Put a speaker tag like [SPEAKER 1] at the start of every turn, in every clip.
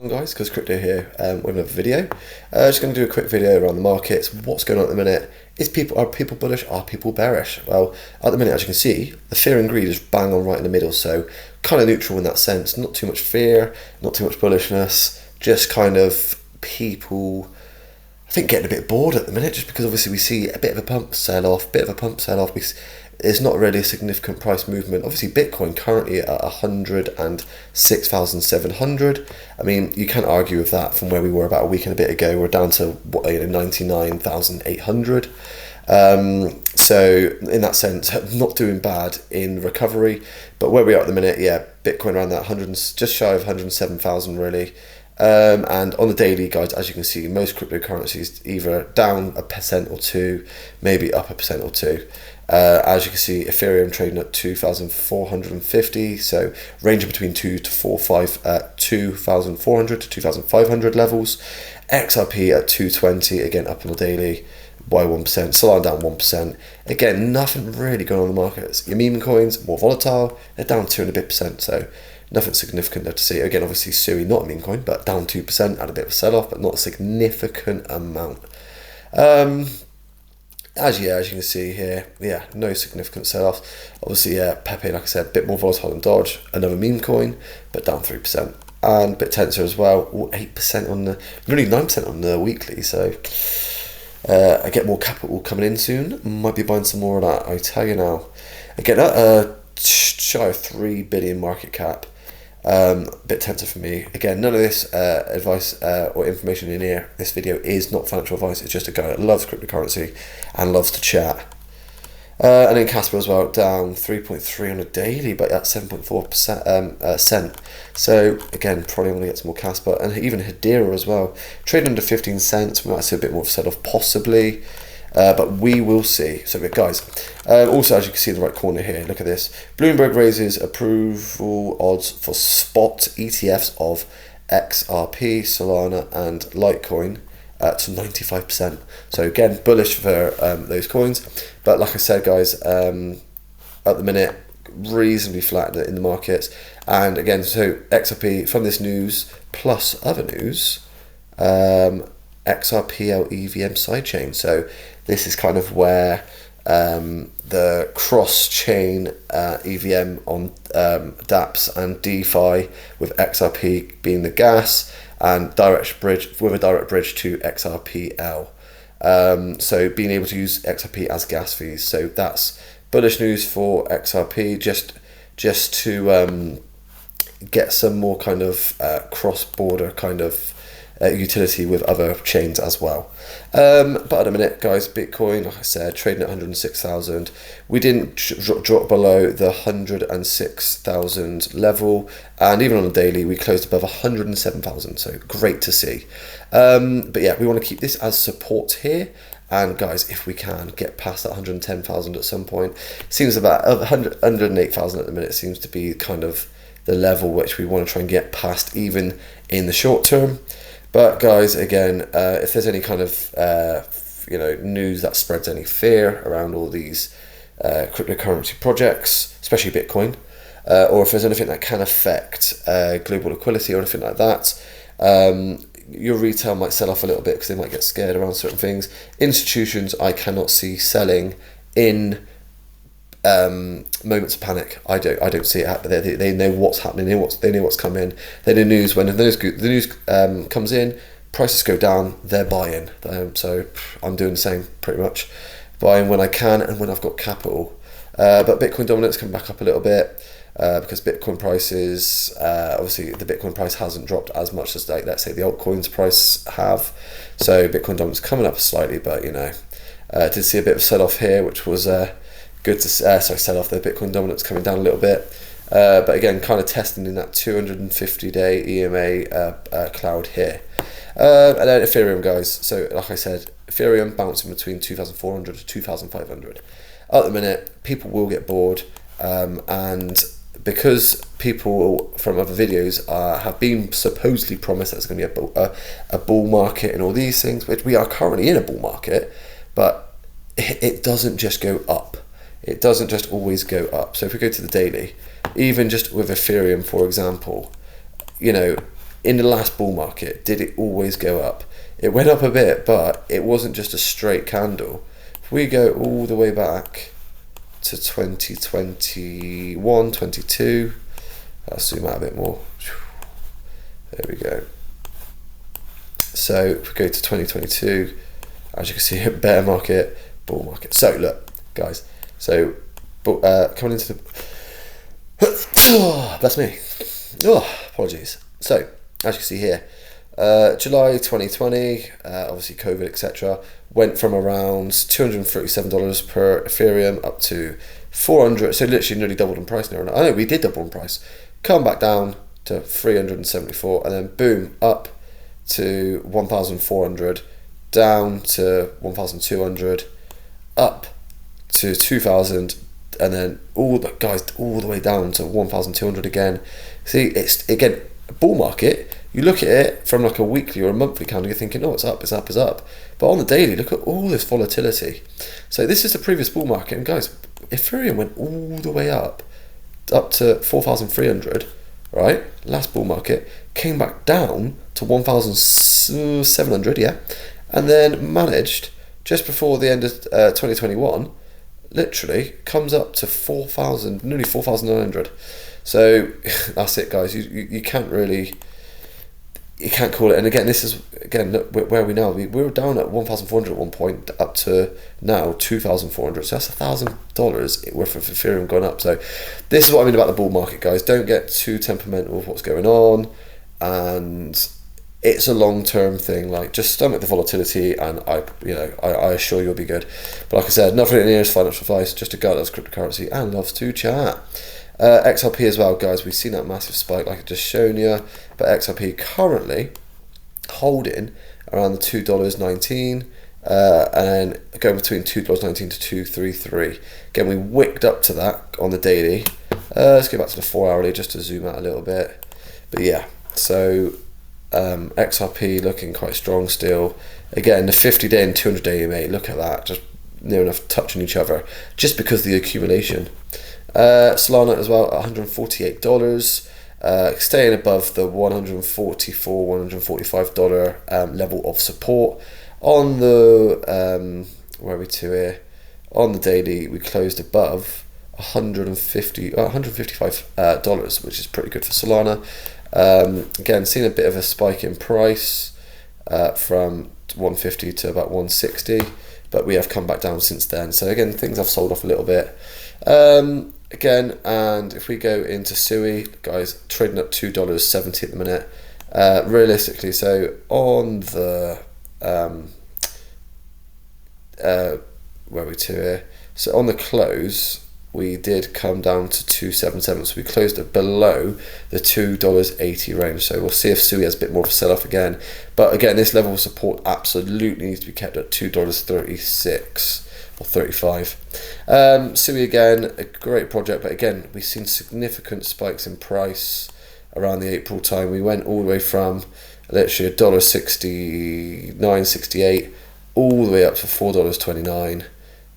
[SPEAKER 1] Guys, because crypto here with another video. Just going to do a quick video around the markets. What's going on at the minute? Are people bullish? Are people bearish? Well, at the minute, as you can see, the fear and greed is bang on right in the middle. So kind of neutral in that sense. Not too much fear, not too much bullishness. Just kind of people, I think, getting a bit bored at the minute, just because obviously we see a bit of a pump sell off, because it's not really a significant price movement. Obviously, Bitcoin currently at 106,700. I mean, you can't argue with that from where we were about a week and a bit ago. We're down to 99,800. So in that sense, not doing bad in recovery. But where we are at the minute, yeah, Bitcoin around that 100, just shy of 107,000 really. And on the daily, guys, as you can see, most cryptocurrencies either down 1% or 2%, maybe up 1% or 2%. As you can see, Ethereum trading at 2,450, so ranging between 2,400 to 2,500 levels. XRP at 220, again up on the daily by 1%. Solana down 1%. Again, nothing really going on in the markets. Your meme coins more volatile, they're down 2% and a bit, so nothing significant there to see. Again, obviously Sui, not a meme coin, but down 2%, had a bit of a sell-off, but not a significant amount. As you can see here, yeah, no significant sell-offs. Obviously, Pepe, like I said, a bit more volatile than Dodge, another meme coin, but down 3%. And BitTensor as well, 8% on the, really 9% on the weekly. So I get more capital coming in soon. Might be buying some more of that, I tell you now. Again, shy of 3 billion market cap. BitTensor for me. Again, none of this advice or information in here. This video is not financial advice. It's just a guy that loves cryptocurrency and loves to chat. And then KASPA as well, down 3.3 on a daily, but at 7.4% cent. So again, probably want to get some more KASPA, and even HBAR as well, trading under 15 cents. We might see a bit more of a sell-off possibly. But we will see. So guys, also as you can see in the right corner here, look at this. Bloomberg raises approval odds for spot ETFs of XRP, Solana and Litecoin to 95%. So again, bullish for those coins. But like I said, guys, at the minute, reasonably flat in the markets. And again, so XRP from this news plus other news, XRPL EVM sidechain. So this is kind of where the cross-chain EVM on dApps and DeFi, with XRP being the gas and direct bridge to XRPL. So being able to use XRP as gas fees. So that's bullish news for XRP, just to get some more kind of cross-border kind of utility with other chains as well. But at a minute, guys, Bitcoin, like I said, trading at 106,000. We didn't drop below the 106,000 level, and even on the daily, we closed above 107,000. So great to see. But yeah, we want to keep this as support here. And guys, if we can get past that 110,000 at some point, seems about 108,000 at the minute seems to be kind of the level which we want to try and get past, even in the short term. But guys, again, if there's any kind of news that spreads any fear around all these cryptocurrency projects, especially Bitcoin, or if there's anything that can affect global liquidity or anything like that, your retail might sell off a little bit because they might get scared around certain things. Institutions, I cannot see selling in moments of panic. I don't see it happening. They know what's happening. They know what's coming. They know news. When the news comes in, prices go down, they're buying. So I'm doing the same pretty much, buying when I can and when I've got capital. But Bitcoin dominance coming back up a little bit because Bitcoin prices, obviously the Bitcoin price hasn't dropped as much as, like, let's say the altcoins price have. So Bitcoin dominance coming up slightly, but did see a bit of sell off here, which was good to sell off the Bitcoin dominance coming down a little bit, but again, kind of testing in that 250-day EMA cloud here. And then Ethereum, guys. So like I said, Ethereum bouncing between 2,400 to 2,500. At the minute, people will get bored, and because people from other videos have been supposedly promised that it's going to be a bull market and all these things, which we are currently in a bull market, but it doesn't just go up. It doesn't just always go up. So if we go to the daily, even just with Ethereum, for example, in the last bull market, did it always go up? It went up a bit, but it wasn't just a straight candle. If we go all the way back to 2021, 22, I'll zoom out a bit more. There we go. So if we go to 2022, as you can see, bear market, bull market. So look, guys, so coming into the bless me. Apologies. So as you can see here, July 2020, obviously COVID, etc., went from around $237 per Ethereum up to 400. So literally nearly doubled in price now. I know we did double in price. Come back down to 374, and then boom, up to 1,400, down to 1,200, up to 2,000, and then all the way down to 1,200 again. See, it's again a bull market. You look at it from like a weekly or a monthly candle, you're thinking, oh, it's up, it's up, it's up. But on the daily, look at all this volatility. So this is the previous bull market, and guys, Ethereum went all the way up to 4,300, right? Last bull market, came back down to 1,700, yeah, and then managed just before the end of 2021, literally comes up to 4,000, nearly 4,900. So that's it, guys. You can't really. You can't call it. And again, this is, again, look, where are we now? We were down at 1,400 at one point, up to now 2,400. So that's $1,000 worth of Ethereum gone up. So this is what I mean about the bull market, guys. Don't get too temperamental with what's going on. And it's a long-term thing. Like, just stomach the volatility, and I assure you'll be good. But like I said, nothing in here is financial advice. Just a guy that loves cryptocurrency and loves to chat. XRP as well, guys. We've seen that massive spike, like I just shown you. But XRP currently holding around the $2.19, and then going between $2.19 to $2.33. Again, we wicked up to that on the daily. Let's go back to the 4 hourly just to zoom out a little bit. But yeah, so XRP looking quite strong still. Again, the 50-day and 200-day EMA, look at that, just near enough touching each other, just because of the accumulation. Solana as well, $148, staying above the $144, $145 level of support. On the where are we to here? On the daily, we closed above $155, which is pretty good for Solana. Again, seen a bit of a spike in price from 150 to about 160, but we have come back down since then. So again, things have sold off a little bit. Again, and if we go into SUI, guys, trading at $2.70 at the minute. Realistically, so on the where are we to here? So on the close, we did come down to 277, so we closed it below the $2.80 range. So we'll see if SUI has a bit more of a sell-off again. But again, this level of support absolutely needs to be kept at $2.36 or 35. SUI again, a great project, but again, we've seen significant spikes in price around the April time. We went all the way from literally $1.69, 68, all the way up to $4.29.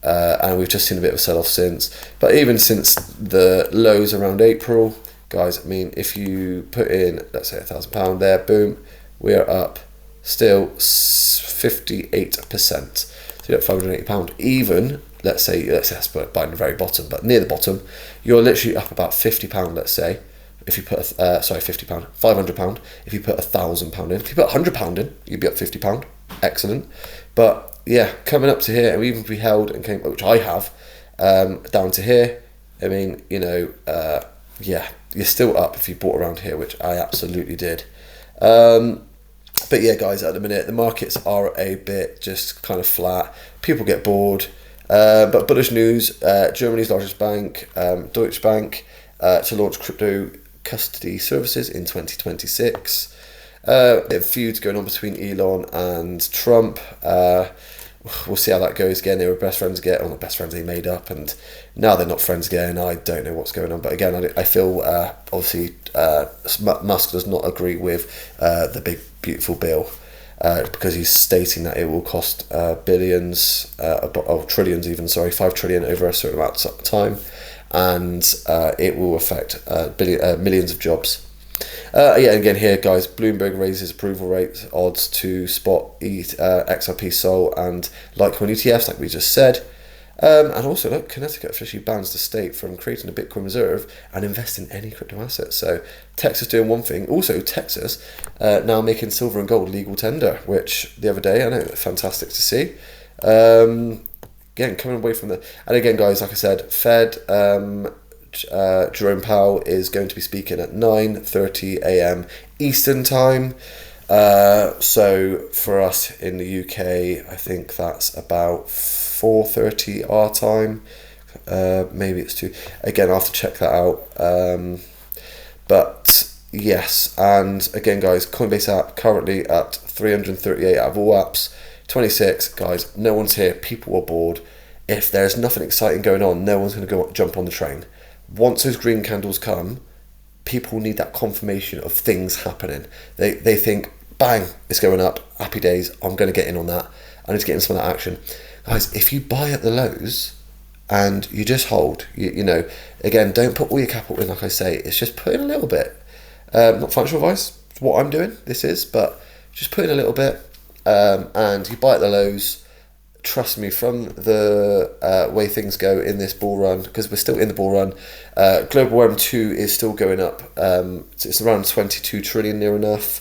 [SPEAKER 1] And we've just seen a bit of a sell-off since. But even since the lows around April, guys, I mean, if you put in, let's say £1,000 there, boom, we are up still 58%. So you're at £580. Even, let's say that's by the very bottom, but near the bottom, you're literally up about £50, let's say. If you put, £50, £500, if you put £1,000 in. If you put £100 in, you'd be up £50. Excellent. But yeah, coming up to here, and even if we held and came, which I have, down to here, I mean, yeah, you're still up if you bought around here, which I absolutely did. But yeah, guys, at the minute, the markets are a bit just kind of flat. People get bored. But bullish news, Germany's largest bank, Deutsche Bank, to launch crypto custody services in 2026. There are feuds going on between Elon and Trump. We'll see how that goes. Again, they were best friends again, or not best friends, they made up, and now they're not friends again. I don't know what's going on, but again, I feel obviously Musk does not agree with the big beautiful bill, because he's stating that it will cost billions, or trillions even, sorry, 5 trillion over a certain amount of time, and it will affect millions of jobs. Yeah, again here, guys, Bloomberg raises approval rate odds to spot XRP Sol and Litecoin ETFs, like we just said. And also, look, Connecticut officially bans the state from creating a Bitcoin reserve and invest in any crypto assets. So Texas doing one thing. Also, Texas now making silver and gold legal tender, which the other day, I know, fantastic to see. Again, coming away from the... And again, guys, like I said, Fed... Jerome Powell is going to be speaking at 9:30 a.m. Eastern time. So for us in the UK, I think that's about 4:30 our time. Maybe it's 2. Again, I'll have to check that out. But yes, and again, guys, Coinbase app currently at 338 out of all apps. 26, guys, no one's here. People are bored. If there's nothing exciting going on, no one's going to go jump on the train. Once those green candles come, people need that confirmation of things happening. They think, bang, it's going up, happy days, I'm going to get in on that. I need to get in some of that action. Guys, if you buy at the lows and you just hold, you know, again, don't put all your capital in, like I say, it's just put in a little bit. Not financial advice, it's what I'm doing, this is, but just put in a little bit, and you buy at the lows. Trust me, from the way things go in this bull run, because we're still in the bull run, global M2 is still going up. It's around 22 trillion near enough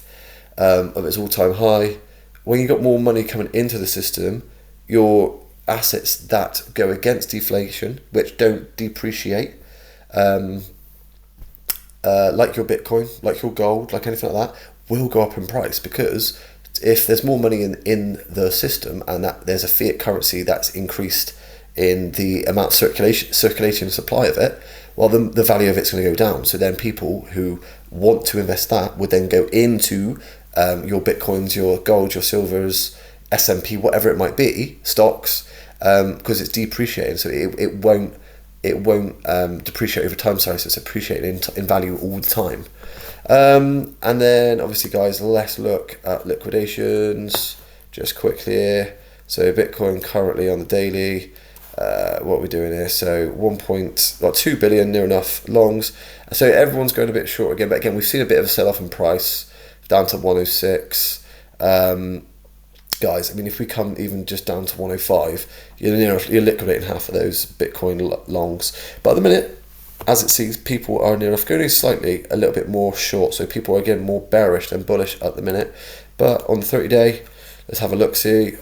[SPEAKER 1] of its all-time high. When you got more money coming into the system, your assets that go against deflation, which don't depreciate, like your Bitcoin, like your gold, like anything like that, will go up in price, because if there's more money in the system and that there's a fiat currency that's increased in the amount of circulation supply of it, well, the value of it's going to go down. So then people who want to invest that would then go into your Bitcoins, your gold, your silvers, S&P, whatever it might be, stocks, because it's depreciating. So it won't depreciate over time. So it's appreciating in value all the time. And then obviously, guys, let's look at liquidations just quickly here. So Bitcoin currently on the daily, what are we doing here? So 2 billion, near enough longs. So everyone's going a bit short again, but again, we've seen a bit of a sell-off in price down to 106. Guys, I mean, if we come even just down to 105, you're liquidating half of those Bitcoin longs. But at the minute, as it seems, people are near enough going slightly a little bit more short. So people are again more bearish than bullish at the minute. But on the 30-day, let's have a look. See,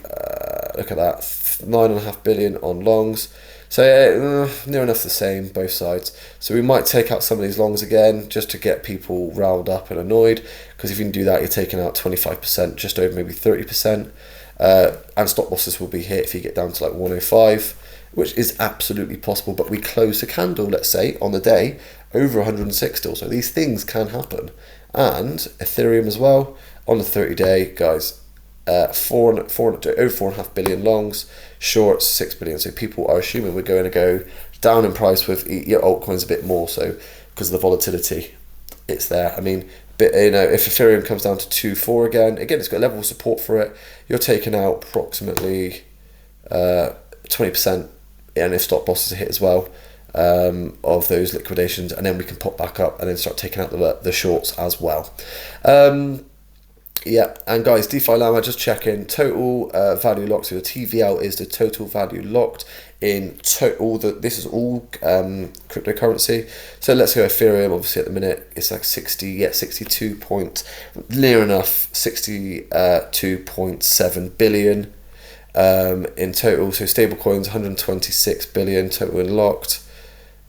[SPEAKER 1] look at that, 9.5 billion on longs. So near enough the same, both sides. So we might take out some of these longs again just to get people riled up and annoyed. Because if you can do that, you're taking out 25%, just over maybe 30%. And stop losses will be hit if you get down to like 105. Which is absolutely possible, but we close the candle, let's say, on the day, over 106 still. So these things can happen. And Ethereum as well, on the 30-day, guys, over 4.5 billion longs, shorts 6 billion. So people are assuming we're going to go down in price with your altcoins a bit more, so because of the volatility, it's there. I mean, if Ethereum comes down to 2.4 again, it's got level of support for it. You're taking out approximately 20%. And if stop losses are hit as well, of those liquidations, and then we can pop back up and then start taking out the shorts as well. Yeah, and guys, DeFi Llama, just checking, total value locked. So the TVL is the total value locked in this is all cryptocurrency. So let's go Ethereum. Obviously, at the minute it's like 62.7 billion. In total, so stable coins 126 billion total in locked.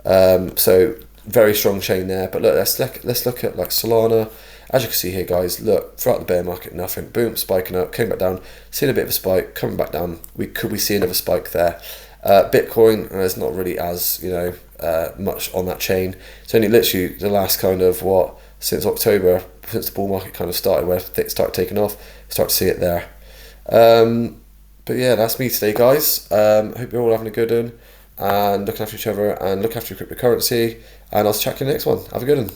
[SPEAKER 1] So very strong chain there. But look, let's look at like Solana. As you can see here, guys, look, throughout the bear market, nothing. Boom, spiking up, came back down, seeing a bit of a spike, coming back down. Could we see another spike there? Bitcoin, there's not really as much on that chain. It's only literally the last kind of since October, since the bull market kind of started, where it started taking off. Start to see it there. But yeah, that's me today, guys. Hope you're all having a good one and looking after each other and look after your cryptocurrency. And I'll chat to you next one. Have a good one.